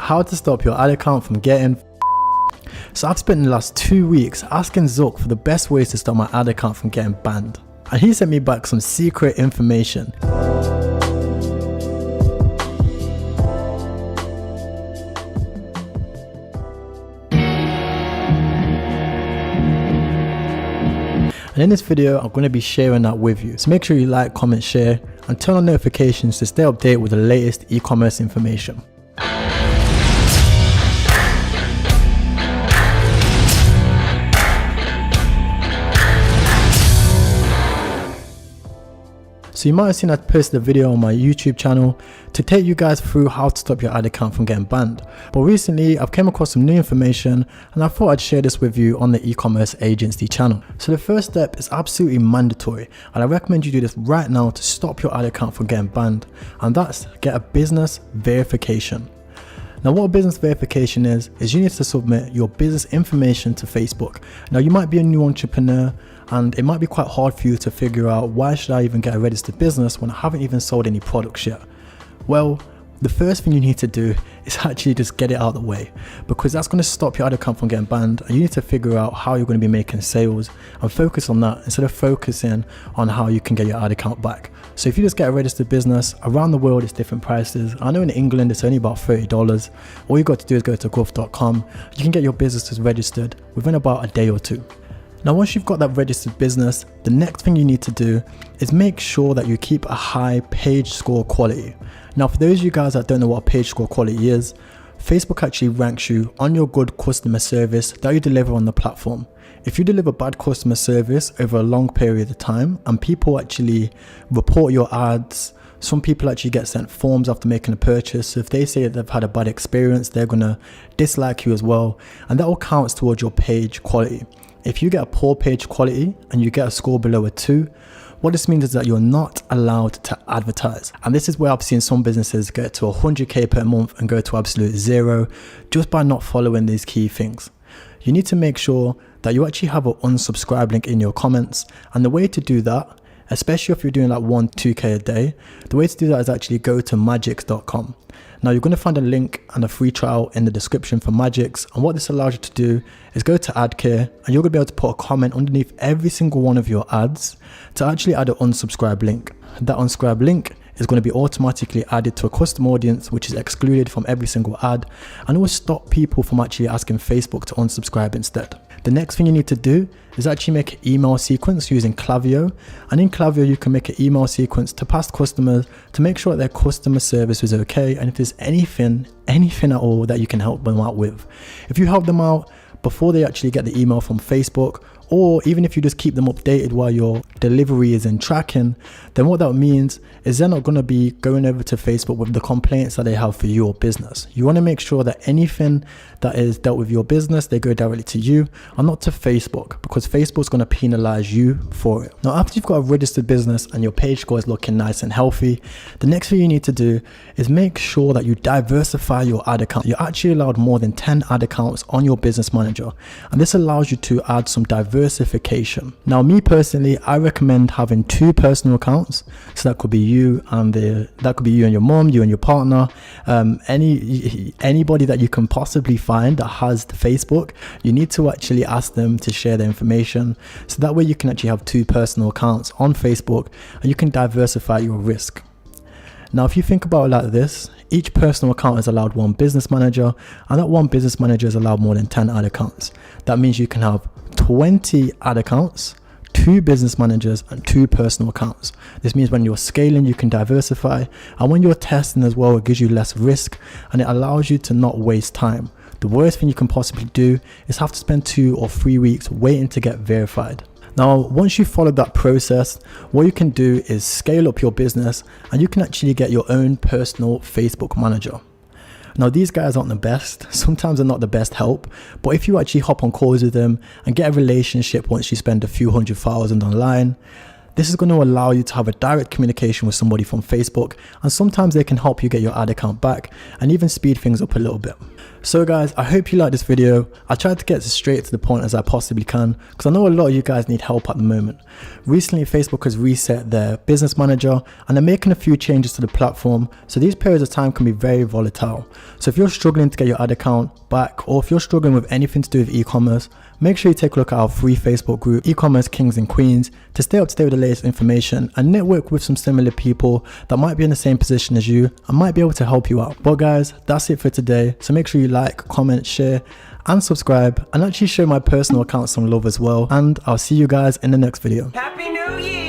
how to stop your ad account from getting So I've spent the last 2 weeks asking Zook for the best ways to stop my ad account from getting banned, and he sent me back some secret information. And in this video, I'm going to be sharing that with you. So make sure you like, comment, share, and turn on notifications to stay updated with the latest e-commerce information. So you might have seen I posted a video on my YouTube channel to take you guys through how to stop your ad account from getting banned. But recently I've came across some new information and I thought I'd share this with you on the e-commerce agency channel. So the first step is absolutely mandatory, and I recommend you do this right now to stop your ad account from getting banned, and that's get a business verification. Now what a business verification is you need to submit your business information to Facebook. Now you might be a new entrepreneur and it might be quite hard for you to figure out, why should I even get a registered business when I haven't even sold any products yet? Well, the first thing you need to do is actually just get it out of the way, because that's going to stop your ad account from getting banned, and you need to figure out how you're going to be making sales and focus on that instead of focusing on how you can get your ad account back. So if you just get a registered business, around the world it's different prices. I know in England it's only about $30. All you got to do is go to growth.com. You can get your businesses registered within about a day or two. Now once you've got that registered business, the next thing you need to do is make sure that you keep a high page score quality. Now for those of you guys that don't know what a page score quality is, Facebook actually ranks you on your good customer service that you deliver on the platform. If you deliver bad customer service over a long period of time and people actually report your ads, some people actually get sent forms after making a purchase. So if they say that they've had a bad experience, they're gonna dislike you as well, and that all counts towards your page quality. If you get a poor page quality and you get a score below a 2, what this means is that you're not allowed to advertise. And this is where I've seen some businesses get to 100k per month and go to absolute zero just by not following these key things. You need to make sure that you actually have an unsubscribe link in your comments, and the way to do that, especially if you're doing like 1-2k a day, the way to do that is actually go to magix.com. Now you're going to find a link and a free trial in the description for Magix, and what this allows you to do is go to ad care, and you're going to be able to put a comment underneath every single one of your ads to actually add an unsubscribe link. That unsubscribe link is going to be automatically added to a custom audience which is excluded from every single ad, and it will stop people from actually asking Facebook to unsubscribe instead. The next thing you need to do is actually make an email sequence using Klaviyo, and in Klaviyo you can make an email sequence to past customers to make sure that their customer service is okay, and if there's anything at all that you can help them out with. If you help them out before they actually get the email from Facebook, or even if you just keep them updated while your delivery is in tracking, then what that means is they're not going to be going over to Facebook with the complaints that they have for your business. You want to make sure that anything that is dealt with your business, they go directly to you and not to Facebook, because Facebook's going to penalize you for it. Now after you've got a registered business and your page score is looking nice and healthy, the next thing you need to do is make sure that you diversify your ad account. You're actually allowed more than 10 ad accounts on your business manager, and this allows you to add some diversification. Now me personally, I recommend having 2 personal accounts. So that could be you and your mom, you and your partner, anybody that you can possibly find that has the Facebook. You need to actually ask them to share their information, so that way you can actually have 2 personal accounts on Facebook and you can diversify your risk. Now if you think about it like this, each personal account is allowed 1 business manager, and that 1 business manager is allowed more than 10 ad accounts. That means you can have 20 ad accounts, 2 business managers and 2 personal accounts. This means when you're scaling you can diversify, and when you're testing as well, it gives you less risk and it allows you to not waste time. The worst thing you can possibly do is have to spend 2 or 3 weeks waiting to get verified. Now once you follow that process, what you can do is scale up your business and you can actually get your own personal Facebook manager. Now these guys aren't the best, sometimes they're not the best help, but if you actually hop on calls with them and get a relationship once you spend a few $100,000 online, This is going to allow you to have a direct communication with somebody from Facebook, and sometimes they can help you get your ad account back and even speed things up a little bit. So guys, I hope you liked this video. I tried to get as straight to the point as I possibly can because I know a lot of you guys need help at the moment. Recently, Facebook has reset their business manager and they're making a few changes to the platform, so these periods of time can be very volatile. So if you're struggling to get your ad account back, or if you're struggling with anything to do with e-commerce, make sure you take a look at our free Facebook group, E-commerce Kings and Queens, to stay up to date with the latest information and network with some similar people that might be in the same position as you and might be able to help you out. But guys, that's it for today. So make sure you like, comment, share and subscribe, and actually show my personal account some love as well. And I'll see you guys in the next video. Happy New Year!